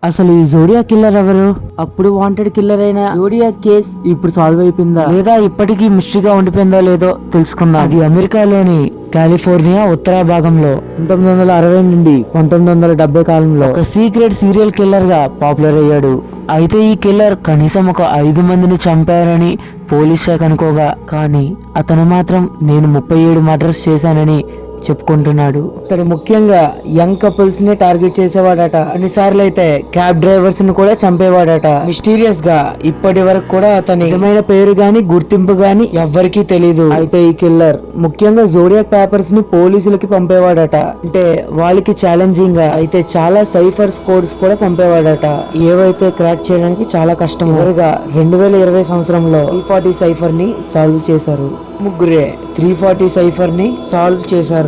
అసలు ఈ zodiac killer ఎవరు? అప్పుడు వాంటెడ్ కిల్లర్ అయిన జోడియాక్ కేస్ ఇప్పుడు సాల్వ్ అయిపోయిందా లేదా ఇప్పటికీ మిస్టరీగా ఉండిపోయిందో లేదో తెలుసుకుందాం. అది అమెరికాలోని కాలిఫోర్నియా ఉత్తర భాగంలో 1960 నుండి 1970 కాలంలో ఒక సీక్రెట్ సీరియల్ కిల్లర్ గా పాపులర్ అయ్యాడు. అయితే ఈ కిల్లర్ కనీసం ఒక 5 మందిని చంపారని పోలీస్ శాఖ అనుకోగా, కానీ అతను మాత్రం నేను 37 మర్డర్స్ చేశానని చెప్పుకుంటున్నాడు. అతను ముఖ్యంగా యంగ్ కపుల్స్ ని టార్గెట్ చేసేవాడట. అన్నిసార్లు అయితే క్యాబ్ డ్రైవర్స్ ని కూడా చంపేవాడట. మిస్టీరియస్ గా ఇప్పటి వరకు కూడా అతని నిజమైన పేరు గాని గుర్తింపు గాని ఎవ్వరికీ తెలీదు. అయితే ఈ కిల్లర్ ముఖ్యంగా జోడియాక్ పేపర్స్ ని పోలీసులకి పంపేవాడట. అంటే వాళ్ళకి ఛాలెంజింగ్ గా అయితే చాలా సైఫర్స్ కోడ్స్ కూడా పంపేవాడట. ఏవైతే క్రాక్ చేయడానికి చాలా కష్టం. 2020 సంవత్సరంలో 340 సైఫర్ ని సాల్వ్ చేశారు. ముగ్గురే 340 సైఫర్ ని సాల్వ్ చేశారు.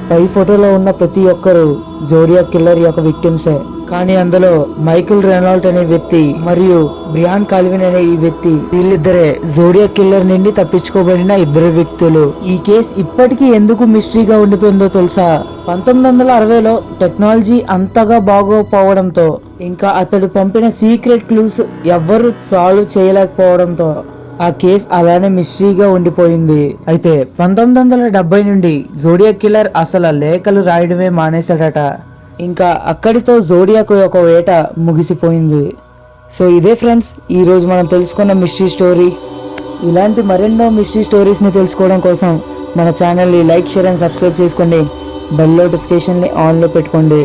పై ఫోటోలో ఉన్న ప్రతి ఒక్కరు జోడియాక్ కిల్లర్ యొక్క విక్టిమ్సే. కానీ అందులో మైకిల్ రెనాల్ట్ అనే వ్యక్తి మరియు బ్రియాన్ కాల్విన్ అనే ఈ వ్యక్తి, వీళ్ళిద్దరే జోడియాక్ కిల్లర్ నుండి తప్పించుకోబడిన ఇద్దరు వ్యక్తులు. ఈ కేసు ఇప్పటికీ ఎందుకు మిస్టరీగా ఉండిపోయిందో తెలుసా? 1960లో టెక్నాలజీ అంతగా బాగోపోవడంతో, ఇంకా అతడు పంపిన సీక్రెట్ క్లూస్ ఎవ్వరు సాల్వ్ చేయలేకపోవడంతో ఆ కేసు అలానే మిస్టరీగా ఉండిపోయింది. అయితే 1970 నుండి జోడియాక్ కిల్లర్ అసలు లేఖలు రాయడమే మానేశాడట. ఇంకా అక్కడితో జోడియాక్ యొక్క వేట ముగిసిపోయింది. సో ఇదే ఫ్రెండ్స్, ఈరోజు మనం తెలుసుకున్న మిస్టరీ స్టోరీ. ఇలాంటి మరెన్నో మిస్టరీ స్టోరీస్ని తెలుసుకోవడం కోసం మన ఛానల్ని లైక్, షేర్ అండ్ సబ్స్క్రైబ్ చేసుకోండి. బెల్ నోటిఫికేషన్ని ఆన్లో పెట్టుకోండి.